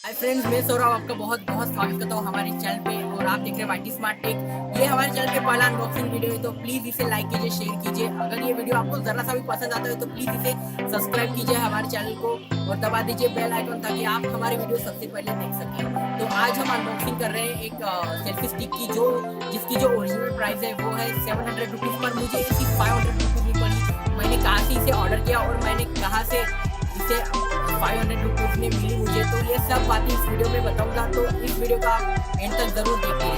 Hi friends, मैं सौरभ आपका बहुत बहुत स्वागत करता हूँ हमारे चैनल पे। और आप देख रहे हैं वाईटी स्मार्ट टेक। ये हमारे चैनल पे पहला अनबॉक्सिंग वीडियो है, तो प्लीज इसे लाइक कीजिए, शेयर कीजिए। अगर ये वीडियो आपको जरा सा भी पसंद आता है तो प्लीज इसे सब्सक्राइब कीजिए हमारे चैनल को और दबा दीजिए बेल आइकन, ताकि आप हमारे वीडियो सबसे पहले देख सकें। तो आज हम अनबॉक्सिंग कर रहे हैं एक सेल्फी स्टिक की, जिसकी जो ओरिजिनल प्राइस है वो है 700 रुपीज़, पर मुझे इसकी 500 रुपीज़ में पड़ी। मैंने कहाँ से इसे ऑर्डर किया और मैंने कहाँ से इसे 500 रुपीज़ में मिली मुझे, तो ये सब बातें इस वीडियो में बताऊंगा। तो इस वीडियो का एंड तक जरूर देखिए।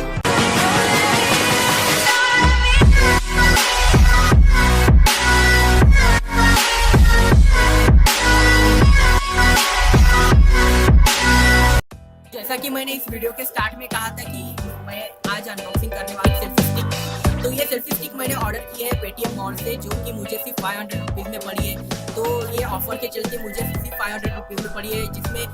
जैसा कि मैंने इस वीडियो के स्टार्ट में कहा था कि मैं आज अनबॉक्सिंग करने वाली सेल्फी स्टिक, तो ये सेल्फी स्टिक मैंने ऑर्डर की है पेटीएम मॉल से, जो कि मुझे सिर्फ 500 रुपीज़ में पड़ी है। तो ये ऑफर के चलते मुझे सिर्फ 500 रुपीज़ में पड़ी है, जिसमें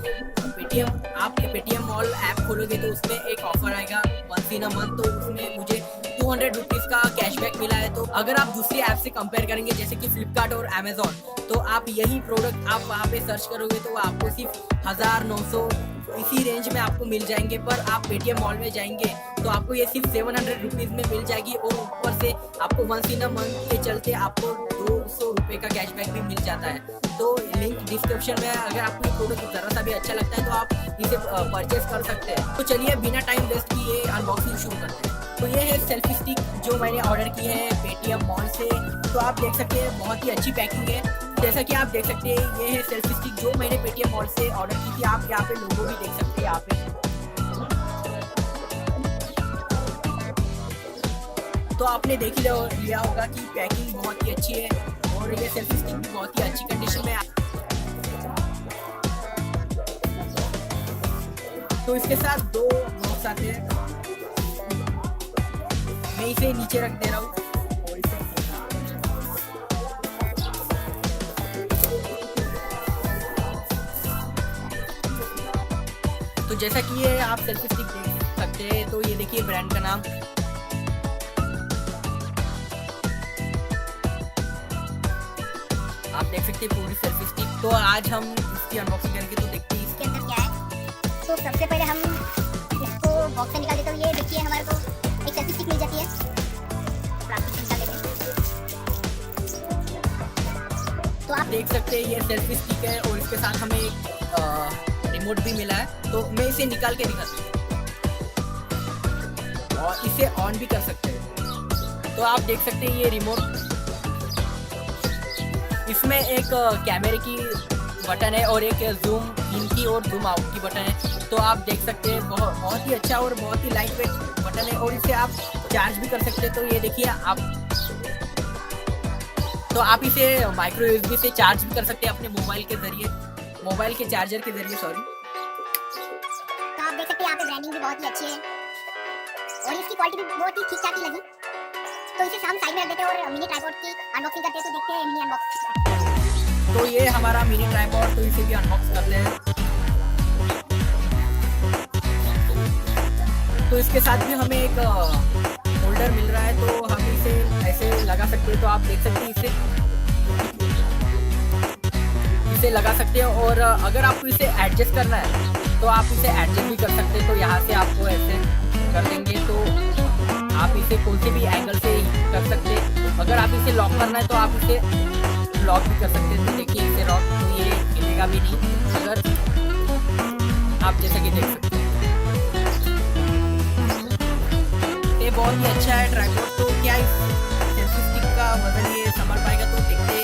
आप पेटीएम मॉल ऐप खोलोगे तो उसमें एक ऑफर आएगा वंस इन अ मंथ, तो उसमें मुझे 200 रुपीज़ का कैशबैक मिला है। तो अगर आप दूसरी ऐप से कंपेयर करेंगे जैसे कि फ्लिपकार्ट और अमेजोन, तो आप यही प्रोडक्ट आप वहाँ पे सर्च करोगे तो आपको सिर्फ 1900 इसी रेंज में आपको मिल जाएंगे। पर आप पेटीएम मॉल में जाएंगे तो आपको ये सिर्फ 700 रुपीज़ में मिल जाएगी, और ऊपर से आपको वंस इन अ मंथ के चलते आपको 200 रुपये का कैशबैक भी मिल जाता है। तो लिंक डिस्क्रिप्शन में, अगर आपको ये प्रोडक्ट ज़रा सा भी अच्छा लगता है तो आप इसे परचेज कर सकते हैं। तो चलिए बिना टाइम वेस्ट किए अनबॉक्सिंग शुरू करते हैं। तो ये है सेल्फी स्टिक जो मैंने ऑर्डर की है पेटीएम मॉल से। तो आप देख सकते हैं बहुत ही अच्छी पैकिंग है। जैसा कि आप देख सकते हैं ये है सेल्फी स्टिक जो मैंने पेटीएम मॉल से ऑर्डर की थी। आप यहाँ पे लोगो भी देख सकते हैं यहाँ पे। तो आपने देख लिया होगा कि पैकिंग बहुत ही अच्छी है और ये सेल्फी स्टिक भी बहुत ही अच्छी कंडीशन में है। तो इसके साथ 2 बॉक्स आते हैं। मैं इसे नीचे रख दे रहा हूँ और इसे तो जैसा कि ये आप सेल्फी स्टिक देख सकते हैं, तो ये देखिए ब्रांड का नाम। आप देख सकते हैं पूरी सेल्फी स्टिक। तो आज हम इसकी अनबॉक्सिंग करेंगे, तो देखते हैं इसके अंदर क्या है। तो सबसे पहले हम इसको बॉक्स से निकाल देते हैं। ये देखिए हमारे को एक सेल्फी स्टिक मिल जाती है, प्लास्टिक निकाल देते हैं। तो आप देख सकते हैं ये सेल्फी स्टिक है और इसके साथ हमें एक रिमोट भी मिला है। तो मैं इसे निकाल के दिखाता हूँ और इसे ऑन भी कर सकते हैं। तो आप देख सकते हैं ये रिमोट, इसमें एक कैमरे की बटन है और एक जूम इन की और जूम आउट की बटन है। तो आप देख सकते हैं बहुत ही अच्छा और बहुत ही लाइट वेट बटन है, और इसे आप चार्ज भी कर सकते हैं। तो ये देखिए आप इसे माइक्रो यूएसबी से चार्ज भी कर सकते हैं अपने मोबाइल के चार्जर के जरिए। तो आप देख सकते हैं यहाँ पे ब्रांडिंग भी बहुत ही अच्छी है और इसकी क्वालिटी भी बहुत ही ठीक ठाक ही लगी। तो इसे हम साइड में रख देते हैं और मिनी ट्राइपॉड की अनबॉक्सिंग करते हैं। तो देखते हैं मिनी अनबॉक्सिंग। तो ये हमारा मिनी ट्राइपॉड, तो इसे भी अनबॉक्स करते हैं। तो इसके साथ भी हमें एक होल्डर मिल रहा है, तो हम इसे ऐसे लगा सकते हैं। तो आप देख सकते हैं इसे लगा सकते हैं, और अगर आपको इसे एडजस्ट करना है तो आप इसे एडजस्ट भी कर सकते हैं। तो यहाँ से आपको ऐसे कर देंगे तो आप इसे कोई से भी एंगल से कर सकते हैं। अगर आप इसे लॉक करना है तो आप इसे लॉक भी कर सकते हैं। तो देखिए इसे लॉक, तो ये हिलेगा भी नहीं, अगर आप जैसा कि देख सकते हैं ये बहुत ही अच्छा है ट्राइपॉड। तो क्या इस सेल्फी स्टिक का वजन ये संभाल पाएगा, तो देखते हैं।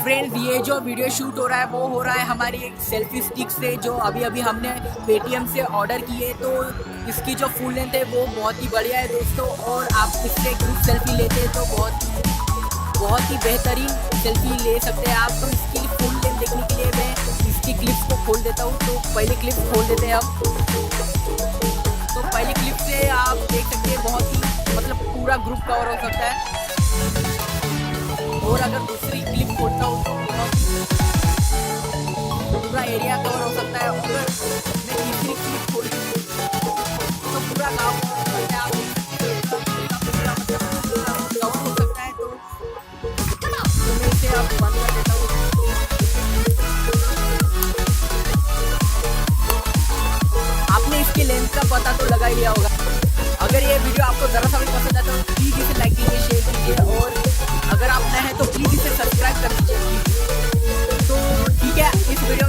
फ्रेंड्स ये जो वीडियो शूट हो रहा है वो हो रहा है हमारी एक सेल्फी स्टिक से जो अभी अभी हमने पेटीएम से ऑर्डर की है। तो इसकी जो फुल लेंथ है वो बहुत ही बढ़िया है दोस्तों, और आप इससे ग्रुप सेल्फी लेते हैं तो बहुत ही बेहतरीन सेल्फी ले सकते हैं आप। तो इसकी फुल लेंथ देखने के लिए मैं इसकी क्लिप्स को खोल देता हूँ। तो पहले क्लिप खोल देते हैं हम। तो पहली क्लिप से आप देख सकते हैं बहुत ही मतलब पूरा ग्रुप कवर हो सकता है। और अगर दूसरी क्लिप खोलता हूँ तो पूरा एरिया कवर हो सकता है। अगर मैं तीसरी क्लिप खोलती तो पूरा गाँव कवर हो सकता है। तो मैं इसे अब बंद कर देता हूँ। आपने इसकी लेंथ का पता तो लगा ही लिया होगा। अगर ये वीडियो आपको ज़रा सा भी पसंद आए तो प्लीज़ इसे लाइक कीजिए, शेयर कीजिए, और अगर आप नए हैं तो प्लीज़ इसे सब्सक्राइब कर दीजिए। तो ठीक है, इस वीडियो